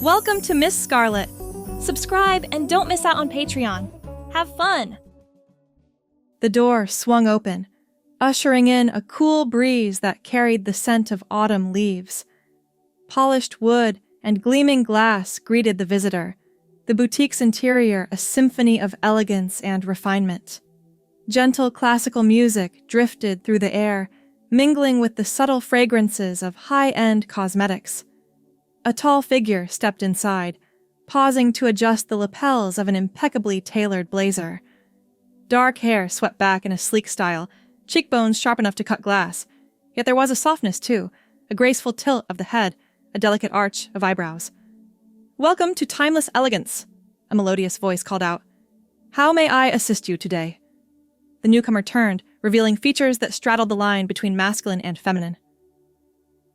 Welcome to Miss Scarlett. Subscribe and don't miss out on Patreon. Have fun! The door swung open, ushering in a cool breeze that carried the scent of autumn leaves. Polished wood and gleaming glass greeted the visitor, the boutique's interior a symphony of elegance and refinement. Gentle classical music drifted through the air, mingling with the subtle fragrances of high-end cosmetics. A tall figure stepped inside, pausing to adjust the lapels of an impeccably tailored blazer. Dark hair swept back in a sleek style, cheekbones sharp enough to cut glass. Yet there was a softness, too, a graceful tilt of the head, a delicate arch of eyebrows. "Welcome to Timeless Elegance," a melodious voice called out. "How may I assist you today?" The newcomer turned, revealing features that straddled the line between masculine and feminine.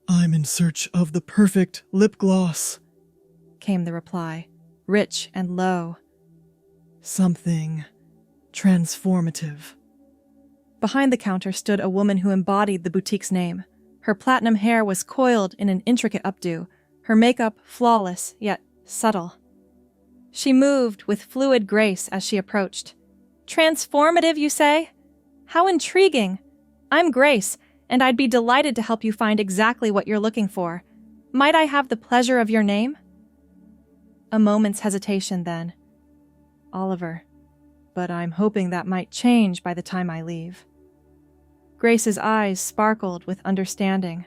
"I'm in search of the perfect lip gloss," came the reply, rich and low. "Something transformative." Behind the counter stood a woman who embodied the boutique's name. Her platinum hair was coiled in an intricate updo, her makeup flawless yet subtle. She moved with fluid grace as she approached. "Transformative, you say? How intriguing! I'm Grace, and I'd be delighted to help you find exactly what you're looking for. Might I have the pleasure of your name?" A moment's hesitation then. "Oliver, but I'm hoping that might change by the time I leave." Grace's eyes sparkled with understanding.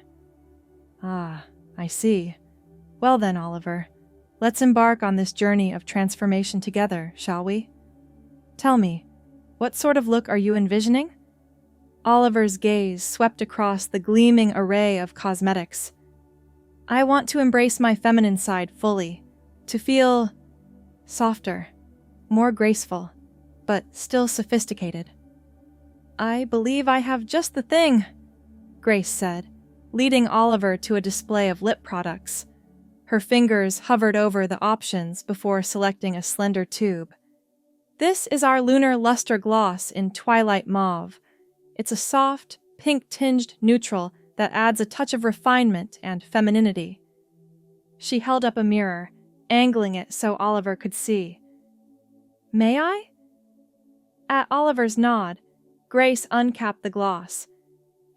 "Ah, I see. Well then, Oliver, let's embark on this journey of transformation together, shall we? Tell me, what sort of look are you envisioning?" Oliver's gaze swept across the gleaming array of cosmetics. "I want to embrace my feminine side fully, to feel softer, more graceful, but still sophisticated." "I believe I have just the thing," Grace said, leading Oliver to a display of lip products. Her fingers hovered over the options before selecting a slender tube. "This is our Lunar Luster Gloss in Twilight Mauve. It's a soft, pink-tinged neutral that adds a touch of refinement and femininity." She held up a mirror, angling it so Oliver could see. "May I?" At Oliver's nod, Grace uncapped the gloss.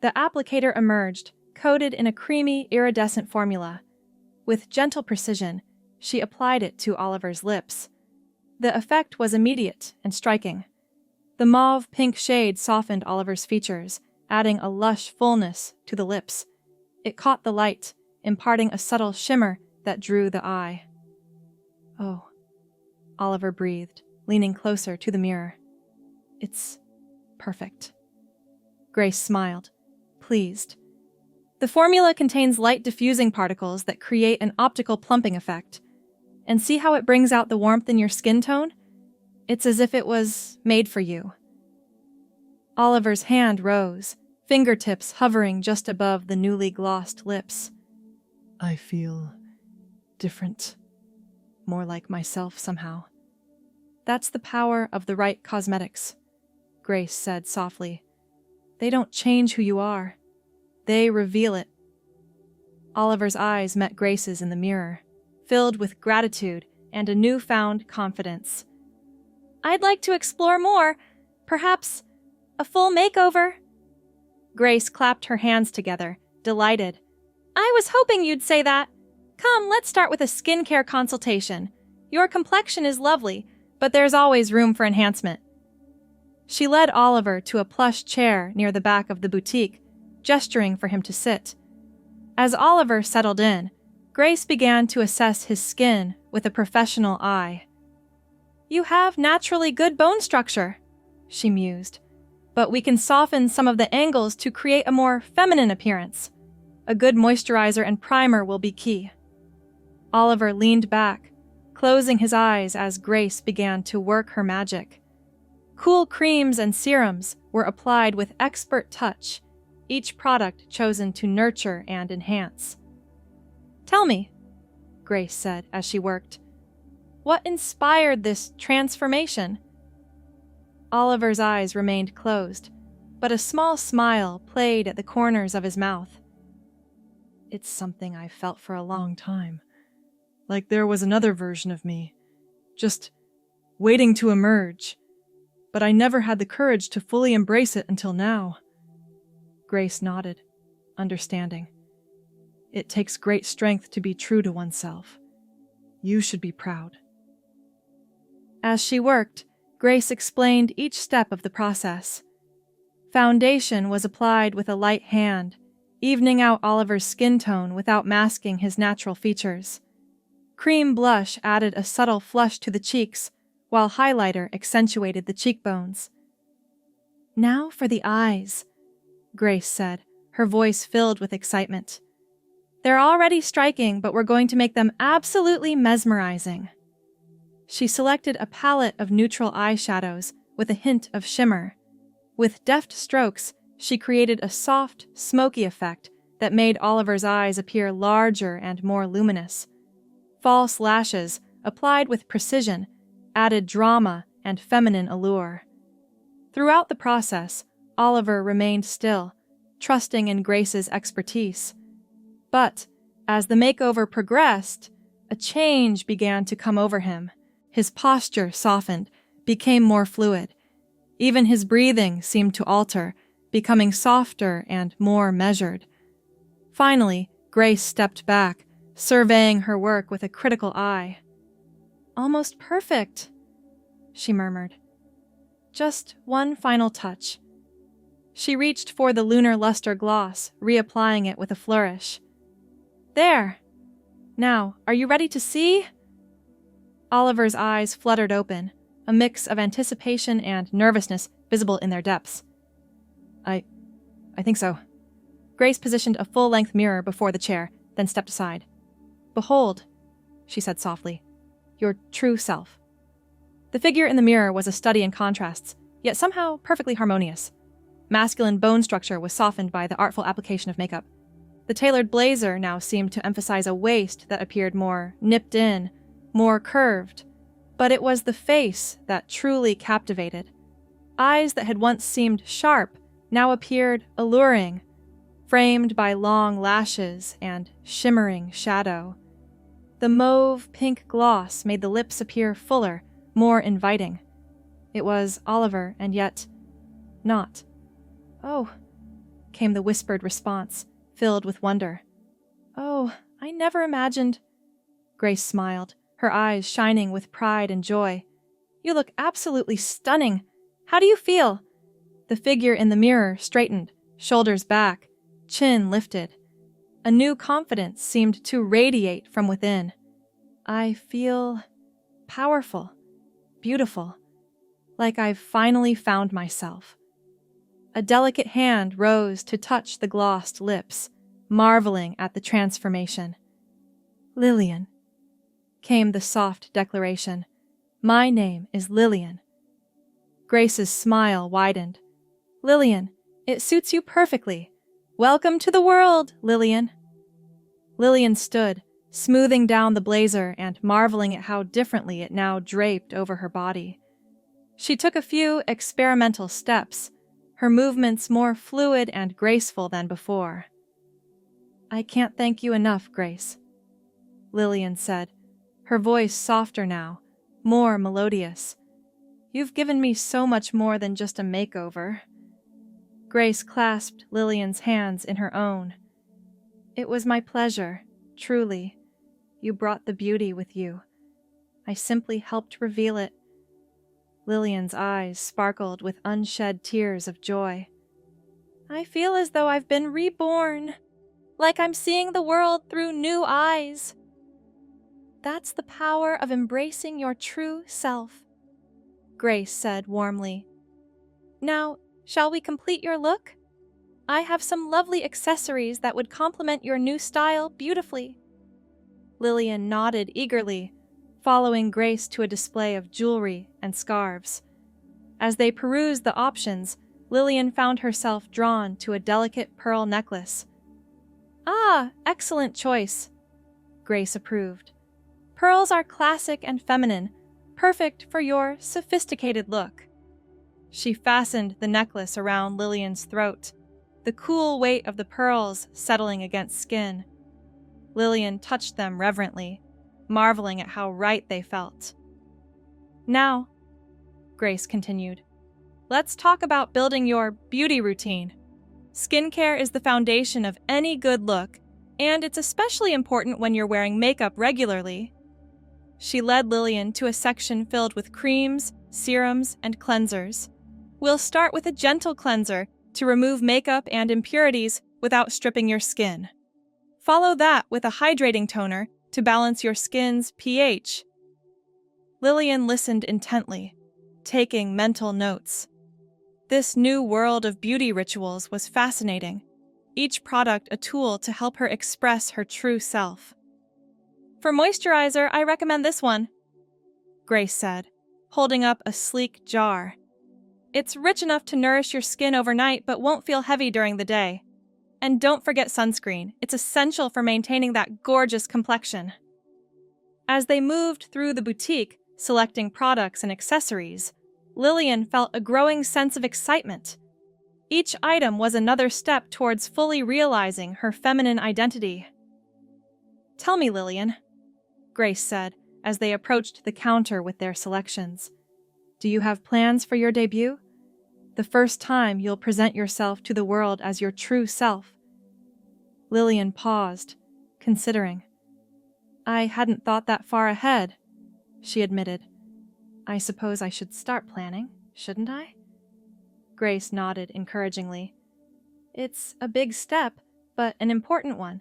The applicator emerged, coated in a creamy, iridescent formula. With gentle precision, she applied it to Oliver's lips. The effect was immediate and striking. The mauve-pink shade softened Oliver's features, adding a lush fullness to the lips. It caught the light, imparting a subtle shimmer that drew the eye. "Oh," Oliver breathed, leaning closer to the mirror. "It's perfect." Grace smiled, pleased. "The formula contains light diffusing particles that create an optical plumping effect. And see how it brings out the warmth in your skin tone? It's as if it was made for you." Oliver's hand rose, fingertips hovering just above the newly glossed lips. "I feel different. More like myself somehow. That's the power of the right cosmetics," Grace said softly. "They don't change who you are. They reveal it." Oliver's eyes met Grace's in the mirror, filled with gratitude and a newfound confidence. "I'd like to explore more. Perhaps a full makeover." Grace clapped her hands together, delighted. "I was hoping you'd say that. Come, let's start with a skincare consultation. Your complexion is lovely, but there's always room for enhancement." She led Oliver to a plush chair near the back of the boutique, gesturing for him to sit. As Oliver settled in, Grace began to assess his skin with a professional eye. "You have naturally good bone structure," she mused, "but we can soften some of the angles to create a more feminine appearance. A good moisturizer and primer will be key." Oliver leaned back, closing his eyes as Grace began to work her magic. Cool creams and serums were applied with expert touch, each product chosen to nurture and enhance. "Tell me," Grace said as she worked, "what inspired this transformation?" Oliver's eyes remained closed, but a small smile played at the corners of his mouth. "It's something I've felt for a long time. like there was another version of me, just waiting to emerge. But I never had the courage to fully embrace it until now. Grace nodded, understanding. It takes great strength to be true to oneself. You should be proud. As she worked, Grace explained each step of the process. Foundation was applied with a light hand, evening out Oliver's skin tone without masking his natural features. Cream blush added a subtle flush to the cheeks, while highlighter accentuated the cheekbones. "Now for the eyes," Grace said, her voice filled with excitement. "They're already striking, but we're going to make them absolutely mesmerizing." She selected a palette of neutral eyeshadows with a hint of shimmer. With deft strokes, she created a soft, smoky effect that made Oliver's eyes appear larger and more luminous. False lashes, applied with precision, added drama and feminine allure. Throughout the process, Oliver remained still, trusting in Grace's expertise. But, as the makeover progressed, a change began to come over him. His posture softened, became more fluid. Even his breathing seemed to alter, becoming softer and more measured. Finally, Grace stepped back, surveying her work with a critical eye. "Almost perfect," she murmured. "Just one final touch." She reached for the lunar luster gloss, reapplying it with a flourish. "There! Now, are you ready to see?" Oliver's eyes fluttered open, a mix of anticipation and nervousness visible in their depths. I think so." Grace positioned a full-length mirror before the chair, then stepped aside. "Behold," she said softly, "your true self." The figure in the mirror was a study in contrasts, yet somehow perfectly harmonious. Masculine bone structure was softened by the artful application of makeup. The tailored blazer now seemed to emphasize a waist that appeared more nipped in, more curved. But it was the face that truly captivated. Eyes that had once seemed sharp now appeared alluring, framed by long lashes and shimmering shadow. The mauve-pink gloss made the lips appear fuller, more inviting. It was Oliver, and yet not. "Oh," came the whispered response, filled with wonder. "Oh, I never imagined—" Grace smiled, her eyes shining with pride and joy. "You look absolutely stunning. How do you feel?" The figure in the mirror straightened, shoulders back, chin lifted. A new confidence seemed to radiate from within. "I feel powerful, beautiful, like I've finally found myself." A delicate hand rose to touch the glossed lips, marveling at the transformation. "Lillian," came the soft declaration. "My name is Lillian." Grace's smile widened. "Lillian, it suits you perfectly. Welcome to the world, Lillian." Lillian stood, smoothing down the blazer and marveling at how differently it now draped over her body. She took a few experimental steps, her movements more fluid and graceful than before. "I can't thank you enough, Grace," Lillian said, her voice softer now, more melodious. "You've given me so much more than just a makeover." Grace clasped Lillian's hands in her own. "It was my pleasure, truly. You brought the beauty with you. I simply helped reveal it." Lillian's eyes sparkled with unshed tears of joy. "I feel as though I've been reborn, like I'm seeing the world through new eyes." "That's the power of embracing your true self," Grace said warmly. "Now, shall we complete your look? I have some lovely accessories that would complement your new style beautifully." Lillian nodded eagerly, following Grace to a display of jewelry and scarves. As they perused the options, Lillian found herself drawn to a delicate pearl necklace. "Ah, excellent choice," Grace approved. "Pearls are classic and feminine, perfect for your sophisticated look." She fastened the necklace around Lillian's throat, the cool weight of the pearls settling against skin. Lillian touched them reverently, marveling at how right they felt. "Now," Grace continued, "let's talk about building your beauty routine. Skincare is the foundation of any good look, and it's especially important when you're wearing makeup regularly." She led Lillian to a section filled with creams, serums, and cleansers. "We'll start with a gentle cleanser to remove makeup and impurities without stripping your skin. Follow that with a hydrating toner to balance your skin's pH." Lillian listened intently, taking mental notes. This new world of beauty rituals was fascinating, each product a tool to help her express her true self. "For moisturizer, I recommend this one," Grace said, holding up a sleek jar. "It's rich enough to nourish your skin overnight but won't feel heavy during the day. And don't forget sunscreen. It's essential for maintaining that gorgeous complexion." As they moved through the boutique, selecting products and accessories, Lillian felt a growing sense of excitement. Each item was another step towards fully realizing her feminine identity. "Tell me, Lillian," Grace said as they approached the counter with their selections. "Do you have plans for your debut? The first time you'll present yourself to the world as your true self." Lillian paused, considering. "I hadn't thought that far ahead," she admitted. "I suppose I should start planning, shouldn't I?" Grace nodded encouragingly. "It's a big step, but an important one.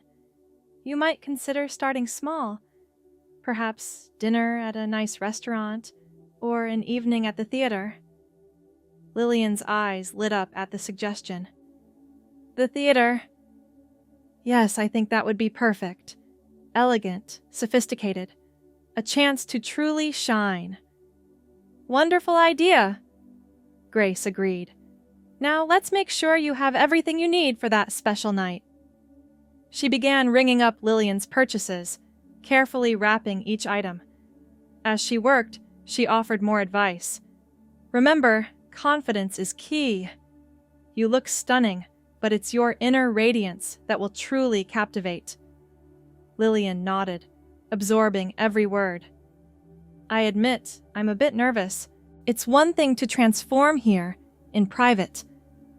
You might consider starting small. Perhaps dinner at a nice restaurant, or an evening at the theater." Lillian's eyes lit up at the suggestion. "The theater. Yes, I think that would be perfect. Elegant, sophisticated. A chance to truly shine." "Wonderful idea," Grace agreed. "Now let's make sure you have everything you need for that special night." She began ringing up Lillian's purchases, carefully wrapping each item. As she worked, she offered more advice. "Remember, confidence is key. You look stunning, but it's your inner radiance that will truly captivate." Lillian nodded, absorbing every word. "I admit, I'm a bit nervous. It's one thing to transform here, in private,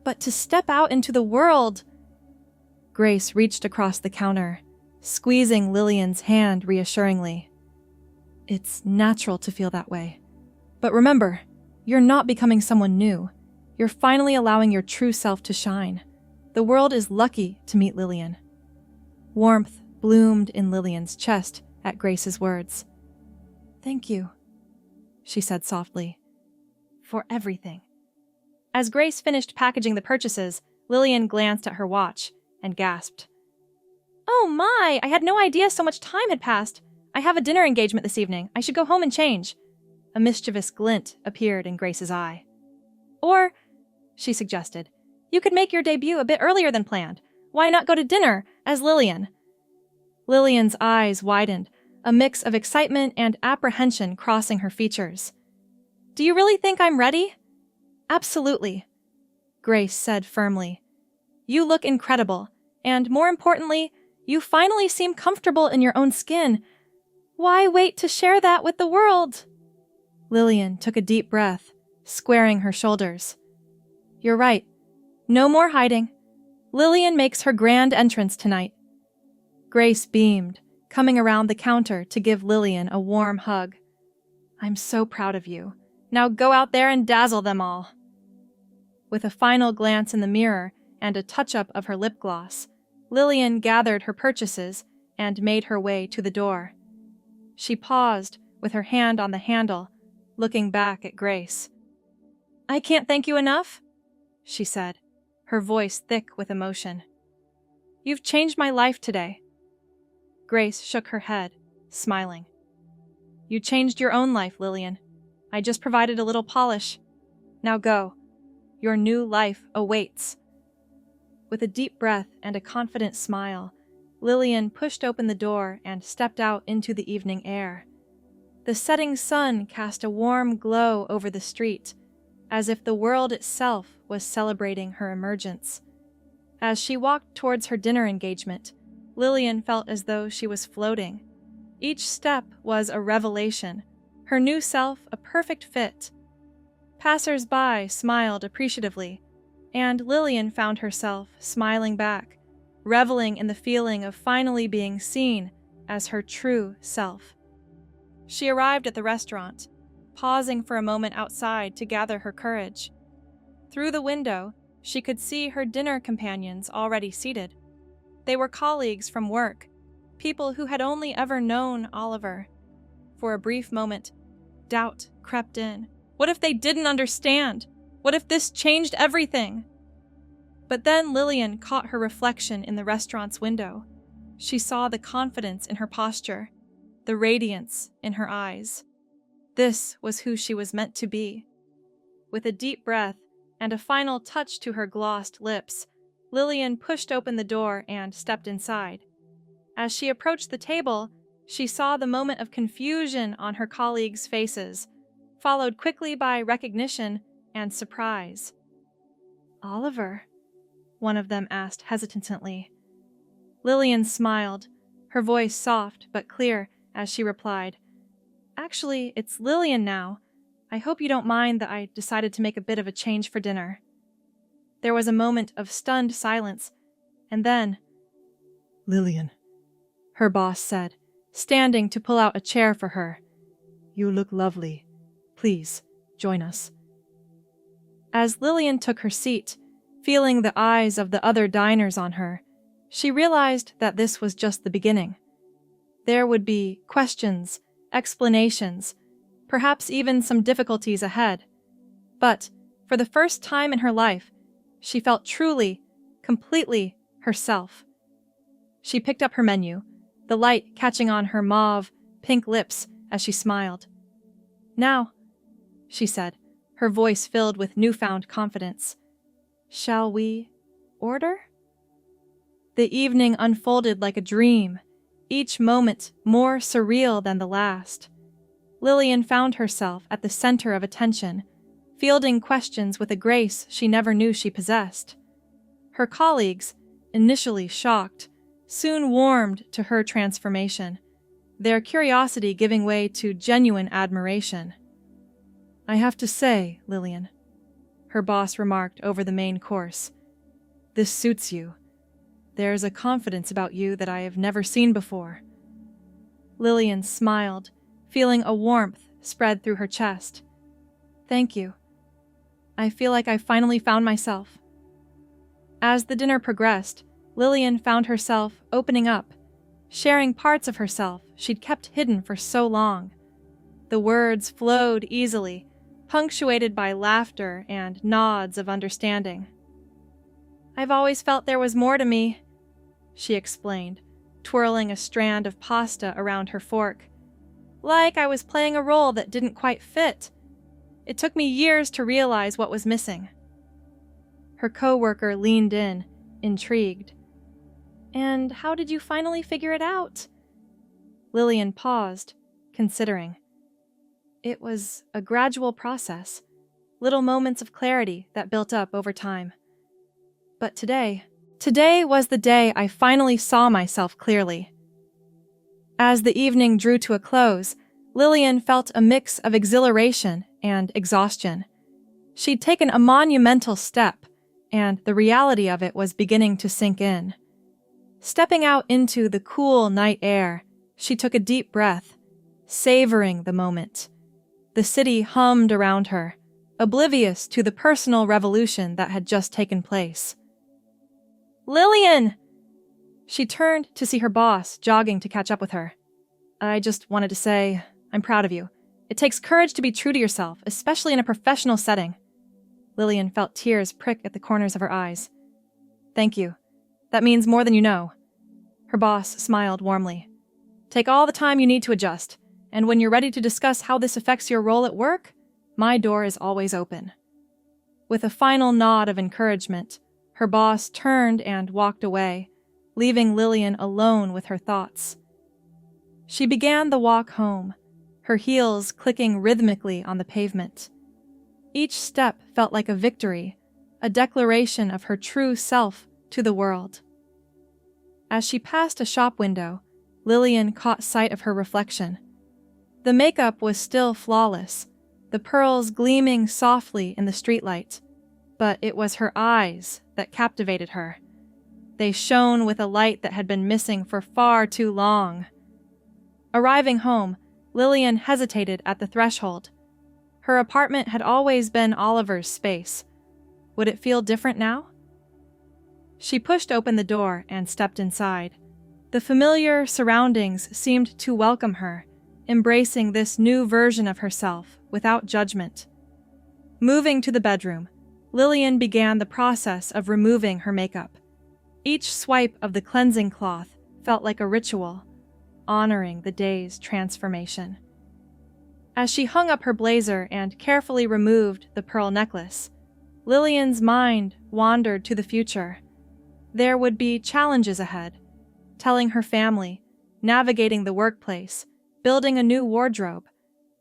but to step out into the world—" Grace reached across the counter, squeezing Lillian's hand reassuringly. "It's natural to feel that way. But remember, you're not becoming someone new. You're finally allowing your true self to shine. The world is lucky to meet Lillian." Warmth bloomed in Lillian's chest at Grace's words. "Thank you," she said softly, "for everything." As Grace finished packaging the purchases, Lillian glanced at her watch and gasped. "Oh my, I had no idea so much time had passed. I have a dinner engagement this evening. I should go home and change." A mischievous glint appeared in Grace's eye. "Or," she suggested, "you could make your debut a bit earlier than planned. Why not go to dinner as Lillian?" Lillian's eyes widened, a mix of excitement and apprehension crossing her features. "Do you really think I'm ready?" "Absolutely," Grace said firmly. "You look incredible, and more importantly, you finally seem comfortable in your own skin. Why wait to share that with the world?" Lillian took a deep breath, squaring her shoulders. "You're right. No more hiding. Lillian makes her grand entrance tonight." Grace beamed, coming around the counter to give Lillian a warm hug. "I'm so proud of you. Now go out there and dazzle them all." With a final glance in the mirror and a touch-up of her lip gloss, Lillian gathered her purchases and made her way to the door. She paused, with her hand on the handle, looking back at Grace. "I can't thank you enough," she said, her voice thick with emotion. "You've changed my life today." Grace shook her head, smiling. "You changed your own life, Lillian. I just provided a little polish. Now go. Your new life awaits." With a deep breath and a confident smile, Lillian pushed open the door and stepped out into the evening air. The setting sun cast a warm glow over the street, as if the world itself was celebrating her emergence. As she walked towards her dinner engagement, Lillian felt as though she was floating. Each step was a revelation, her new self a perfect fit. Passers-by smiled appreciatively, and Lillian found herself smiling back, reveling in the feeling of finally being seen as her true self. She arrived at the restaurant, pausing for a moment outside to gather her courage. Through the window, she could see her dinner companions already seated. They were colleagues from work, people who had only ever known Oliver. For a brief moment, doubt crept in. What if they didn't understand? What if this changed everything? But then Lillian caught her reflection in the restaurant's window. She saw the confidence in her posture, the radiance in her eyes. This was who she was meant to be. With a deep breath and a final touch to her glossed lips, Lillian pushed open the door and stepped inside. As she approached the table, she saw the moment of confusion on her colleagues' faces, followed quickly by recognition and surprise. "Oliver?" one of them asked hesitantly. Lillian smiled, her voice soft but clear as she replied, "Actually, it's Lillian now. I hope you don't mind that I decided to make a bit of a change for dinner." There was a moment of stunned silence, and then, Lillian, her boss said, standing to pull out a chair for her. "You look lovely. Please, join us." As Lillian took her seat, feeling the eyes of the other diners on her, she realized that this was just the beginning. There would be questions, explanations, perhaps even some difficulties ahead. But, for the first time in her life, she felt truly, completely herself. She picked up her menu, the light catching on her mauve, pink lips as she smiled. "Now," she said, her voice filled with newfound confidence, "shall we order?" The evening unfolded like a dream, each moment more surreal than the last. Lillian found herself at the center of attention, fielding questions with a grace she never knew she possessed. Her colleagues, initially shocked, soon warmed to her transformation, their curiosity giving way to genuine admiration. "I have to say, Lillian," her boss remarked over the main course, "this suits you. There's a confidence about you that I have never seen before." Lillian smiled, feeling a warmth spread through her chest. "Thank you. I feel like I finally found myself." As the dinner progressed, Lillian found herself opening up, sharing parts of herself she'd kept hidden for so long. The words flowed easily, punctuated by laughter and nods of understanding. "I've always felt there was more to me," she explained, twirling a strand of pasta around her fork. "Like I was playing a role that didn't quite fit. It took me years to realize what was missing." Her coworker leaned in, intrigued. "And how did you finally figure it out?" Lillian paused, considering. It was a gradual process, little moments of clarity that built up over time. But today was the day I finally saw myself clearly. As the evening drew to a close, Lillian felt a mix of exhilaration and exhaustion. She'd taken a monumental step, and the reality of it was beginning to sink in. Stepping out into the cool night air, she took a deep breath, savoring the moment. The city hummed around her, oblivious to the personal revolution that had just taken place. "Lillian!" She turned to see her boss jogging to catch up with her. "I just wanted to say, I'm proud of you. It takes courage to be true to yourself, especially in a professional setting." Lillian felt tears prick at the corners of her eyes. "Thank you. That means more than you know." Her boss smiled warmly. "Take all the time you need to adjust, and when you're ready to discuss how this affects your role at work, my door is always open." With a final nod of encouragement, her boss turned and walked away, leaving Lillian alone with her thoughts. She began the walk home, her heels clicking rhythmically on the pavement. Each step felt like a victory, a declaration of her true self to the world. As she passed a shop window, Lillian caught sight of her reflection. The makeup was still flawless, the pearls gleaming softly in the streetlight, but it was her eyes that captivated her. They shone with a light that had been missing for far too long. Arriving home, Lillian hesitated at the threshold. Her apartment had always been Oliver's space. Would it feel different now? She pushed open the door and stepped inside. The familiar surroundings seemed to welcome her, embracing this new version of herself without judgment. Moving to the bedroom, Lillian began the process of removing her makeup. Each swipe of the cleansing cloth felt like a ritual, honoring the day's transformation. As she hung up her blazer and carefully removed the pearl necklace, Lillian's mind wandered to the future. There would be challenges ahead, telling her family, navigating the workplace, building a new wardrobe.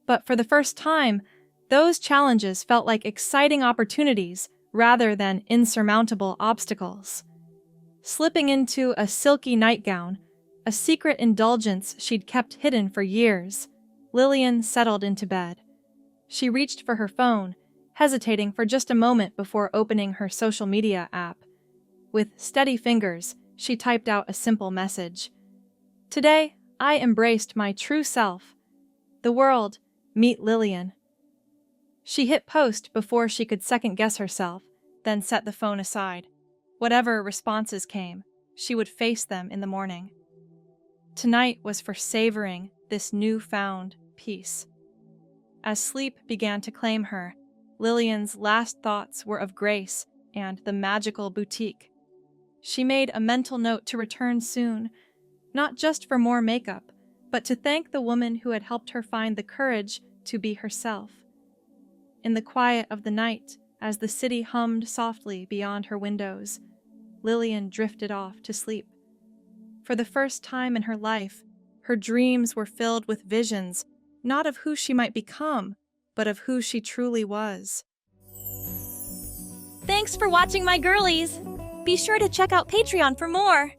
But for the first time, those challenges felt like exciting opportunities rather than insurmountable obstacles. Slipping into a silky nightgown, a secret indulgence she'd kept hidden for years, Lillian settled into bed. She reached for her phone, hesitating for just a moment before opening her social media app. With steady fingers, she typed out a simple message. "Today, I embraced my true self. The world, meet Lillian." She hit post before she could second-guess herself, then set the phone aside. Whatever responses came, she would face them in the morning. Tonight was for savoring this newfound peace. As sleep began to claim her, Lillian's last thoughts were of Grace and the magical boutique. She made a mental note to return soon, not just for more makeup, but to thank the woman who had helped her find the courage to be herself. In the quiet of the night, as the city hummed softly beyond her windows, Lillian drifted off to sleep. For the first time in her life, her dreams were filled with visions, not of who she might become, but of who she truly was. Thanks for watching, my girlies! Be sure to check out Patreon for more!